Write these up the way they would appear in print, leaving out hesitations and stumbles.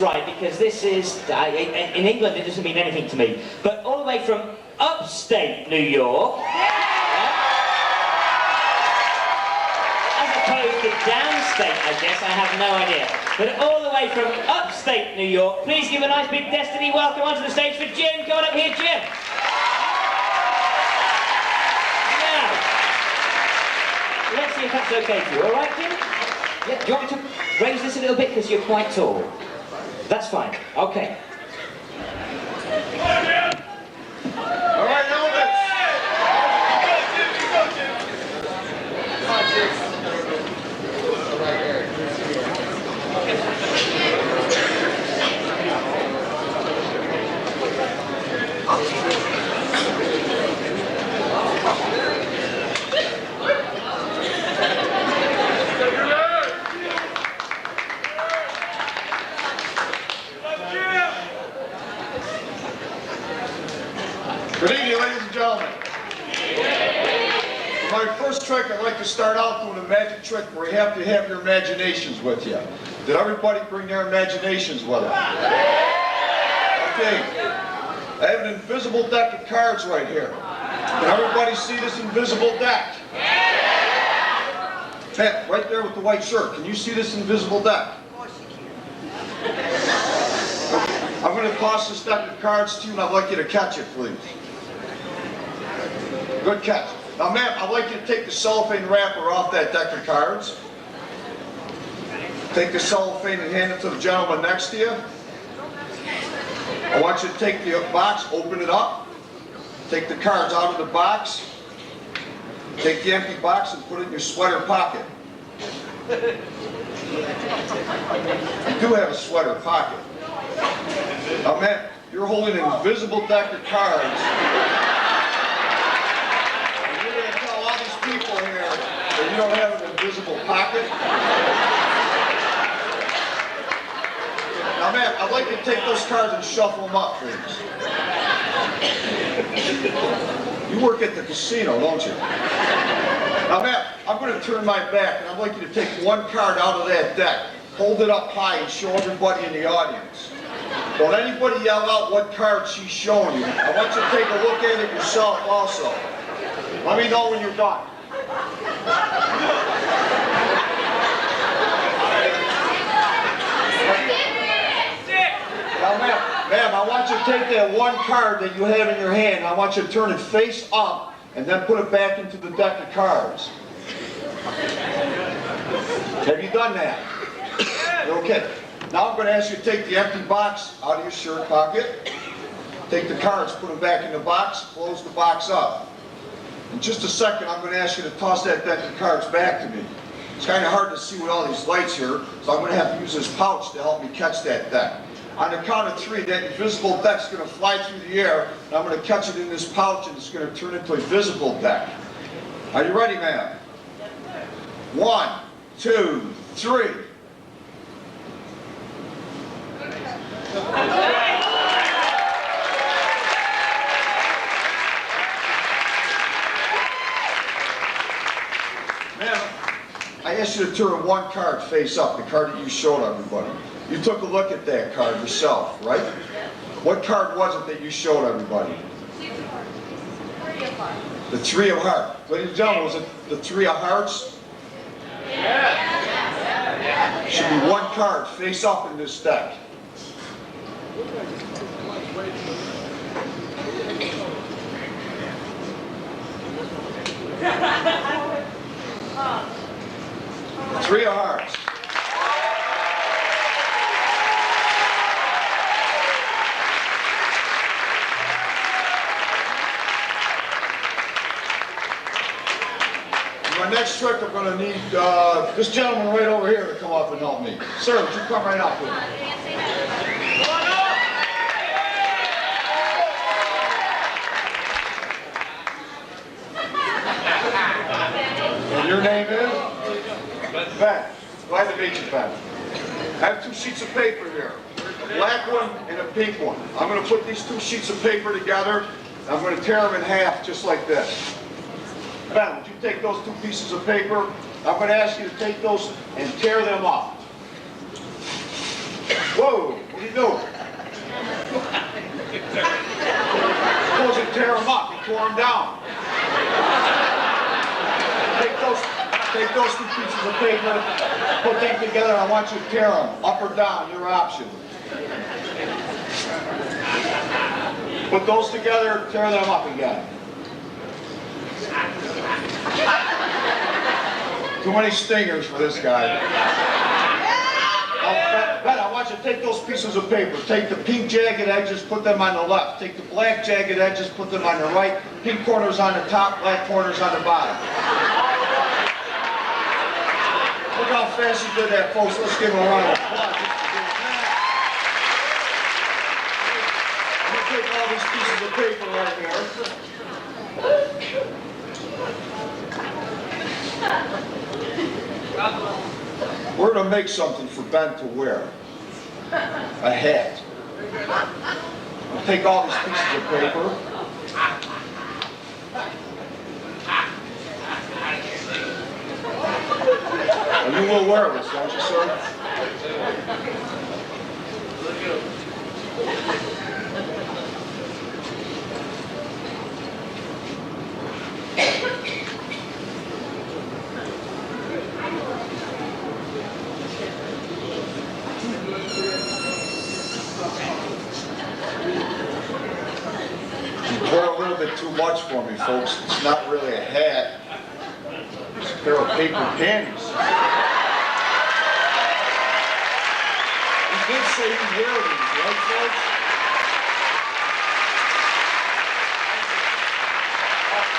right, because this is, in England it doesn't mean anything to me, but all the way from upstate New York, as opposed to downstate, I guess, I have no idea, but all the way from upstate New York, please give a nice big Destiny welcome onto the stage for Jim. Come on up here, Jim. Now, let's see if that's okay for you, all right, Jim? Yeah, do you want me to raise this a little bit because you're quite tall? That's fine. Okay. All right, Elvis. Good evening, ladies and gentlemen. For my first trick, I'd like to start out doing a magic trick where you have to have your imaginations with you. Did everybody bring their imaginations with them? Okay. I have an invisible deck of cards right here. Can everybody see this invisible deck? Pat, right there with the white shirt. Can you see this invisible deck? I'm going to toss this deck of cards to you and I'd like you to catch it, please. Good catch. Now, ma'am, I'd like you to take the cellophane wrapper off that deck of cards. Take the cellophane and hand it to the gentleman next to you. I want you to take the box, open it up, take the cards out of the box, take the empty box and put it in your sweater pocket. You do have a sweater pocket. Now, ma'am, you're holding an invisible deck of cards. People here that you don't have an invisible pocket. Now, ma'am, I'd like you to take those cards and shuffle them up, please. You work at the casino, don't you? Now, ma'am, I'm going to turn my back, and I'd like you to take one card out of that deck, hold it up high, and show everybody in the audience. Don't anybody yell out what card she's showing you. I want you to take a look at it yourself also. Let me know when you're done. Now, ma'am, I want you to take that one card that you have in your hand, I want you to turn it face up and then put it back into the deck of cards. Have you done that? Okay. Now I'm going to ask you to take the empty box out of your shirt pocket, take the cards, put them back in the box, close the box up. In just a second, I'm going to ask you to toss that deck of cards back to me. It's kind of hard to see with all these lights here, so I'm going to have to use this pouch to help me catch that deck. On the count of 3, that invisible deck's going to fly through the air, and I'm going to catch it in this pouch, and it's going to turn into a visible deck. Are you ready, ma'am? 1, 2, 3. I asked you to turn one card face up, the card that you showed everybody. You took a look at that card yourself, right? What card was it that you showed everybody? The 3 of Hearts. Ladies and gentlemen, was it the 3 of Hearts? Yeah. Should be one card face up in this deck. The 3 of Hearts. My next trick, I'm going to need this gentleman right over here to come up and help me. Sir, would you come right up with me? And your name is? Ben. Glad to meet you, Ben. I have 2 sheets of paper here. A black one and a pink one. I'm going to put these 2 sheets of paper together. I'm going to tear them in half just like this. Ben, would you take those 2 pieces of paper? I'm going to ask you to take those and tear them up. Whoa! do? Suppose you tear them up, you tore them down. Take those two pieces of paper, put them together, I want you to tear them, up or down, your option. Put those together, tear them up again. Too many stingers for this guy. Ben, I want you to take those pieces of paper. Take the pink jagged edges, put them on the left. Take the black jagged edges, put them on the right. Pink corners on the top, black corners on the bottom. Look how fast you did that, folks. Let's give him a round of applause. I'm going to take all these pieces of paper right here. We're going to make something for Ben to wear. A hat. I'll take all these pieces of paper. And you will wear this, don't you, sir? You wear a little bit too much for me, folks. It's not really a hat. It's a pair of paper panties. You did say you wear these, right, folks?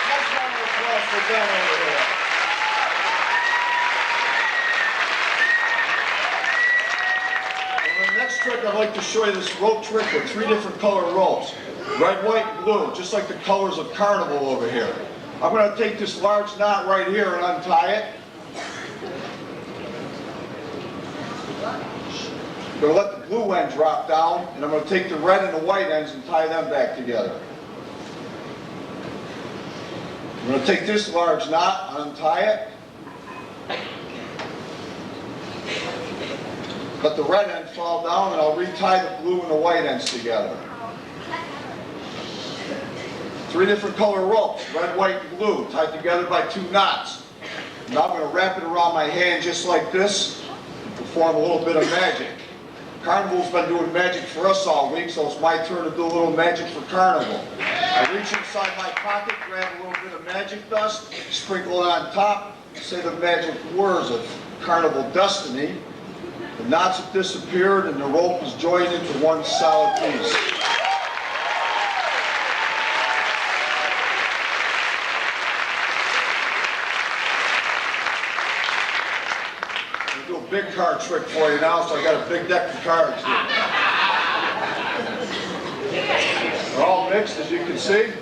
Let's round of applause for Ben over here. And the next trick, I'd like to show you this rope trick with 3 different color ropes. Red, white, blue, just like the colors of Carnival over here. I'm going to take this large knot right here and untie it. I'm going to let the blue end drop down, and I'm going to take the red and the white ends and tie them back together. I'm going to take this large knot, untie it. Let the red end fall down, and I'll retie the blue and the white ends together. 3 different color ropes, red, white, and blue, tied together by 2 knots. Now I'm going to wrap it around my hand just like this, and perform a little bit of magic. Carnival's been doing magic for us all week, so it's my turn to do a little magic for Carnival. I reach inside my pocket, grab a little bit of magic dust, sprinkle it on top, say the magic words of Carnival Destiny. The knots have disappeared and the rope is joined into one solid piece. Do a big card trick for you now, so I got a big deck of cards here. They're all mixed, as you can see.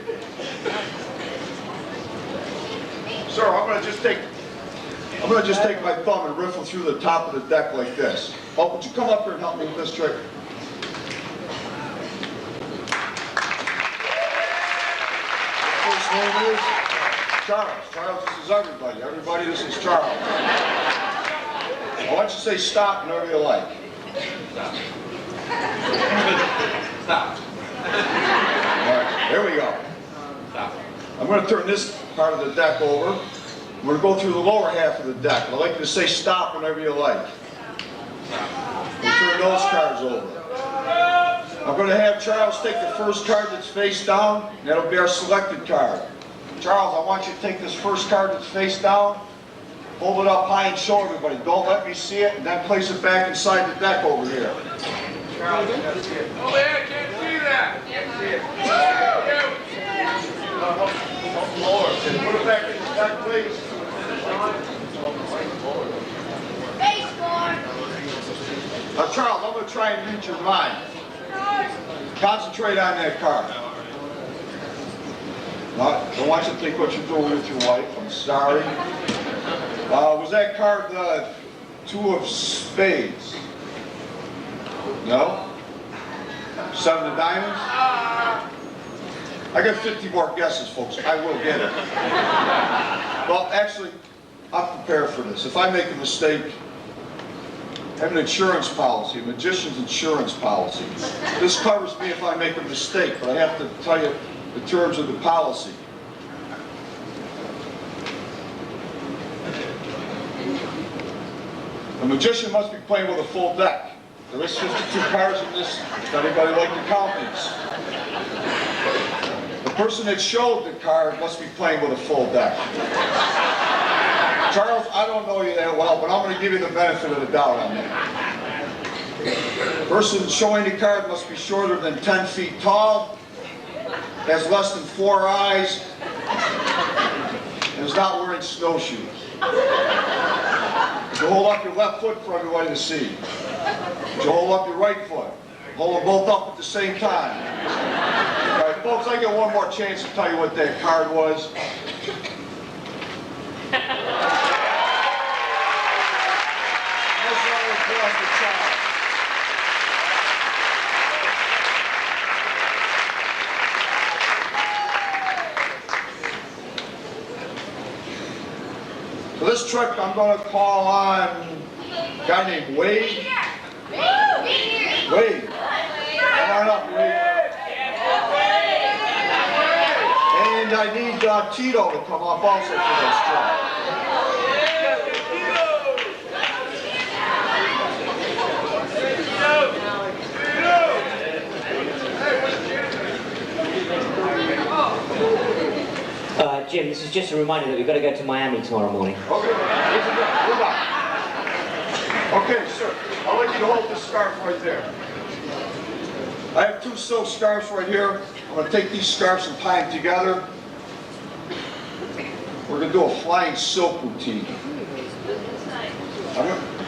Sir, I'm going to just take my thumb and riffle through the top of the deck like this. Oh, would you come up here and help me with this trick? Your first name is Charles. Charles, this is everybody. Everybody, this is Charles. I want you to say stop whenever you like. Stop. All right, here we go. Stop. I'm going to turn this part of the deck over. I'm going to go through the lower half of the deck. I'd like you to say stop whenever you like. We'll turn those cards over. I'm going to have Charles take the first card that's face down, and that'll be our selected card. Charles, I want you to take this first card that's face down, hold it up high and show everybody. Don't let me see it, and then place it back inside the deck over here. Charles, can't see it. Oh, yeah, can't see that. Can't see it. Put it back in the deck, please. Now, Charles, I'm going to try and read your mind. Concentrate on that card. Now, I don't want you to think what you're doing with your wife. I'm sorry. Was that card the 2 of spades? No? 7 of diamonds? I got 50 more guesses, folks. I will get it. Well, actually, I'm prepared for this. If I make a mistake, have an insurance policy, a magician's insurance policy. This covers me if I make a mistake, but I have to tell you the terms of the policy. A magician must be playing with a full deck. There is 52 cards in this. Does anybody like to count these? The person that showed the card must be playing with a full deck. Charles, I don't know you that well, but I'm going to give you the benefit of the doubt on that. The person showing the card must be shorter than 10 feet tall, has less than 4 eyes, and is not wearing snowshoes. You hold up your left foot for everybody to see. You hold up your right foot. Hold them both up at the same time. All right, folks, I get one more chance to tell you what that card was. So this trick, I'm going to call on a guy named Wade. Wade. Come on up, Wade. And I need Tito to come up also for this trick. Jim, this is just a reminder that we've got to go to Miami tomorrow morning. Okay, okay, sir. I'll let you hold this scarf right there. I have 2 silk scarves right here. I'm going to take these scarves and tie them together. We're going to do a flying silk routine.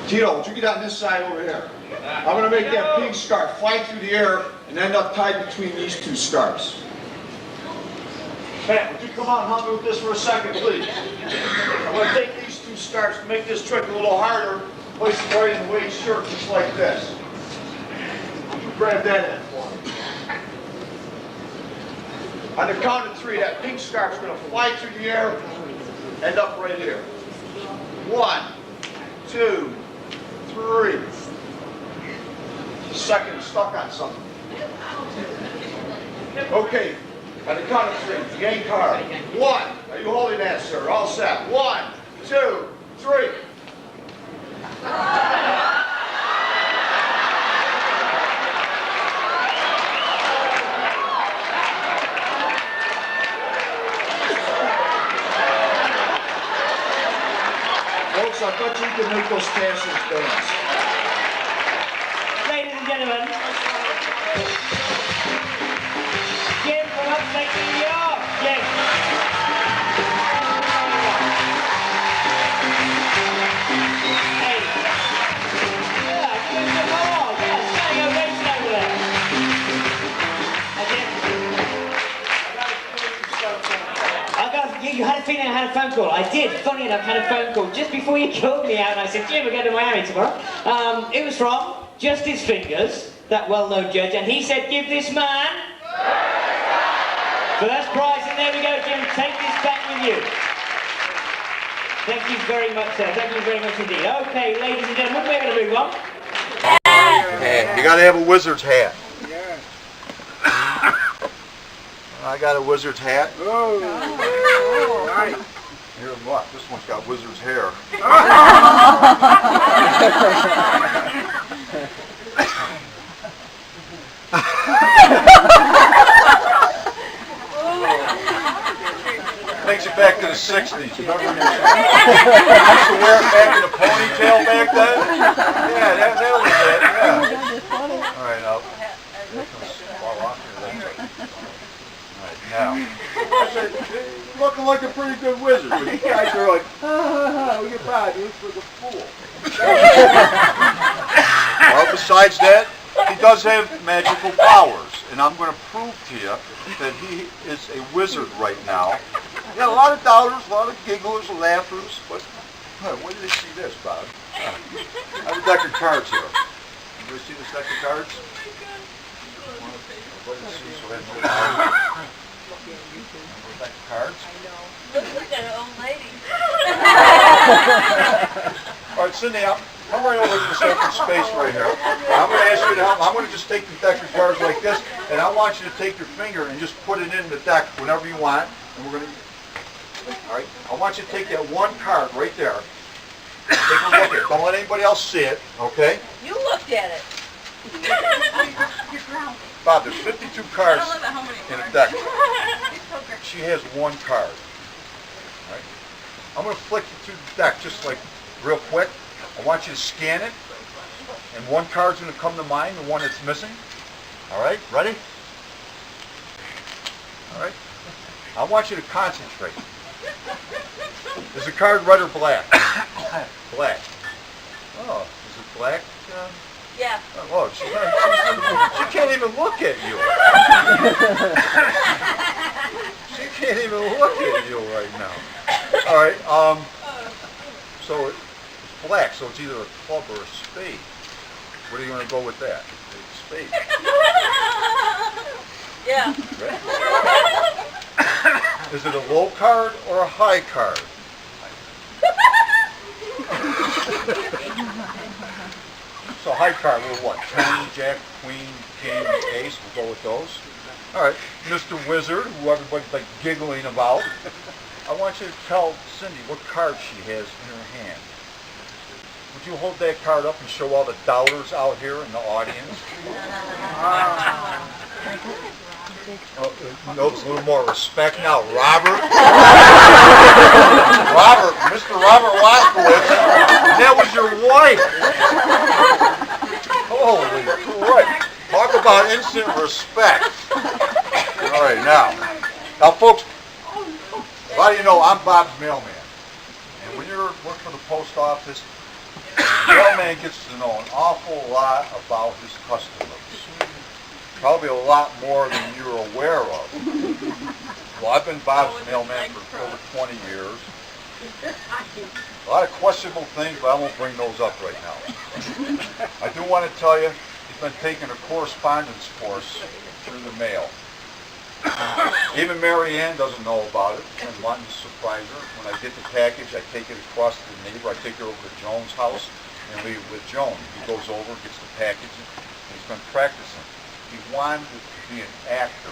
Tito, would you get on this side over here? I'm going to make that pink scarf fly through the air and end up tied between these 2 scarves. Pat, would you come out and help me with this for a second, please? I'm going to take these 2 scarves to make this trick a little harder. Place it right in the Wade's shirt, just like this. Would you grab that in for me? On the count of 3, that pink scarf's going to fly through the air, end up right here. 1, 2, 3. Second, stuck on something. Okay. On the count of 3, the A card. 1. Are you holding that, sir? All set. 1, 2, 3. Folks, I bet you can make those tassels dance. Ladies and gentlemen, Jim from upstate New York. Jim. Hey. Yeah, good to go on. Yeah, standing ovation over there. You had a feeling I had a phone call. I did. Funny enough, I had a phone call just before you called me out, and I said, Jim, we're going to Miami tomorrow. It was from Justice Fingers, that well-known judge, and he said, give this man first prize, and there we go, Jim. Take this back with you. Thank you very much, sir. Thank you very much indeed. Okay, ladies and gentlemen, we're going to move on. You got to have a wizard's hat. I got a wizard's hat. Oh, nice. Here, look, this one's got wizard's hair. Takes it back to the 60s. Remember you used to wear it back in a ponytail back then? Yeah, that was it, yeah. All right, now. Now, looking like a pretty good wizard, but you guys are like, we get by, he looks like a fool. Well, besides that, he does have magical powers, and I'm going to prove to you that he is a wizard right now. Yeah, a lot of doubters, a lot of gigglers, laughers, but when did they see this, Bob? I have a deck of cards here. You ever see this deck of cards? Cards? I know. Look at an old lady. All right, Cindy, Come right over to this open space right here. I'm going to ask you to help. I'm going to just take the deck of cards like this, and I want you to take your finger and just put it in the deck whenever you want. And we're going to, all right, I want you to take that one card right there. Take a look at it. Don't let anybody else see it, okay? You looked at it. Bob, there's 52 cards I don't know how many in a cards. deck. She has one card. All right? I'm going to flick you through the deck just like real quick. I want you to scan it, and one card's going to come to mind, the one that's missing. All right, ready? All right. I want you to concentrate. Is the card red or black? Black. Oh, is it black? Yeah. Oh, she can't even look at you. She can't even look at you right now. All right. So it's black. So it's either a club or a spade. What are you going to go with that? It's spade. Yeah. Right? Is it a low card or a high card? So high card, we're what? 10, Jack, Queen, King, Ace. We'll go with those. All right, Mr. Wizard, who everybody's like giggling about. I want you to tell Cindy what card she has in her hand. Would you hold that card up and show all the doubters out here in the audience? No, there's a little more respect now. Robert. Robert, Mr. Robert Waskowitz. That was your wife. Holy Christ. Talk about instant respect. All right, now folks, a lot of you know I'm Bob's mailman. And when you're working for the post office, the mailman gets to know an awful lot about his customers. Probably a lot more than you're aware of. Well, I've been Bob's mailman for over 20 years. A lot of questionable things, but I won't bring those up right now. I do want to tell you, he's been taking a correspondence course through the mail. Even Mary Ann doesn't know about it, and wanting to surprise her. When I get the package, I take it across to the neighbor. I take her over to Joan's house and leave it with Joan. He goes over, gets the package, and he's been practicing. He wanted to be an actor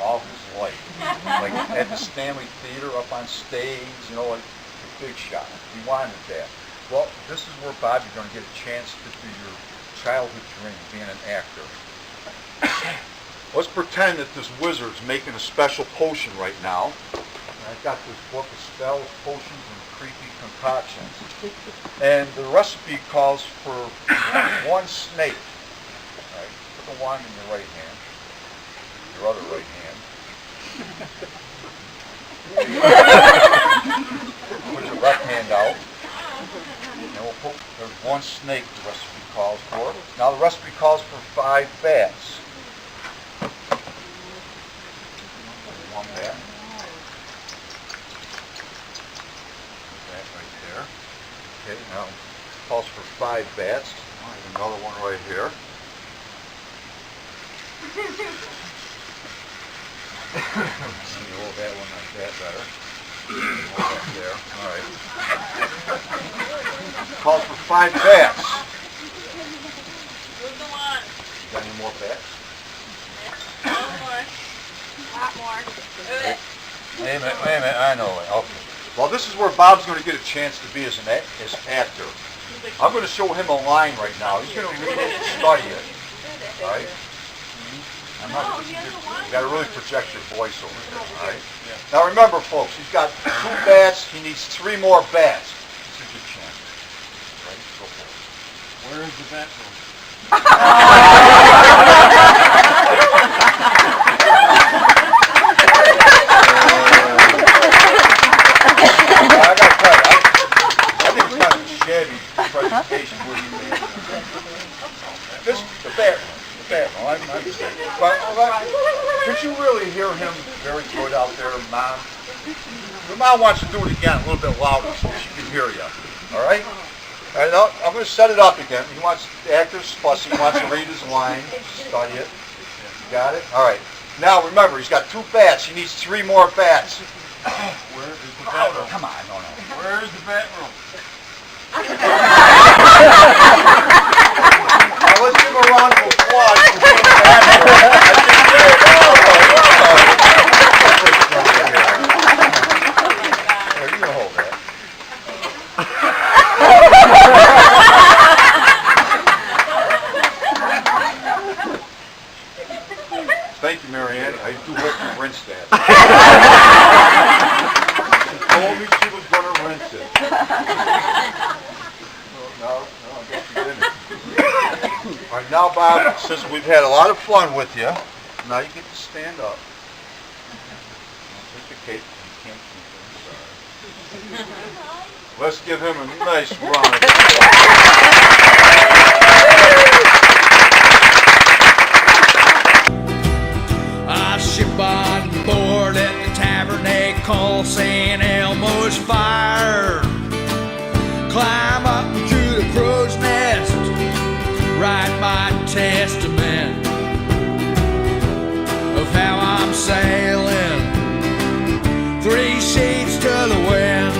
all his life. Like at the Stanley Theater, up on stage, you know, like the big shot. He wanted that. Well, this is where, Bob, you're going to get a chance to do your childhood dream, being an actor. Let's pretend that this wizard's making a special potion right now. And I've got this book of spells, potions, and creepy concoctions. And the recipe calls for one snake. All right, put the wand in your right hand, your other right hand. Put your left hand out. And we'll put, there's one snake the recipe calls for. Now the recipe calls for 5 bats. One bat. Bat right there. Okay, now it calls for 5 bats. I have another one right here. See, hold that one like that better. Hold that there. All right. Calls for 5 bats. Move the one. Got any more bats? A little more. A lot more. Move it. Wait a minute, I know it. Okay. Well, this is where Bob's going to get a chance to be as an actor. I'm going to show him a line right now. He's going to read it and study it. All right? You got to really project your voice over there. All right? Now remember, folks, he's got 2 bats. He needs 3 more bats. This is your chance. Right? Go for it. Where is the bat room? I got to tell you, I think it's kind of a shabby presentation where he made this, the bat room. I'm saying. But could you really hear him very good out there, Mom? Your mom wants to do it again, a little bit louder so she can hear you. All right? All right, now I'm going to set it up again. He wants, the actor's fussy. He wants to read his line, study it. You got it? All right. Now remember, he's got 2 bats. He needs 3 more bats. Where is the bat room? Come on, no. Where is the bat room? Now let's give him a round of applause for being an actor. Here, you can hold that. Thank you, Marianne. I do hope you rinsed that. She told me she was going to rinse it. No, I guess you didn't. All right, now, Bob, since we've had a lot of fun with you, now you get to stand up. Take the cake. You can't keep it. I'm sorry. Let's give him a nice round of I ship on board at the Tabernacle, St. Elmo's fire. Climb up to the crow's nest, write my testament of how I'm sailing. 3 sheets to the wind,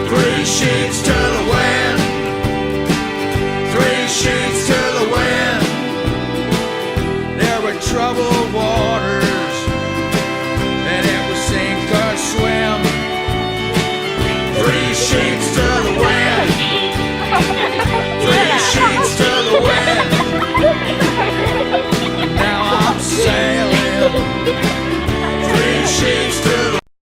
3 sheets to the wind, 3 sheets to the wind. There were troubled waters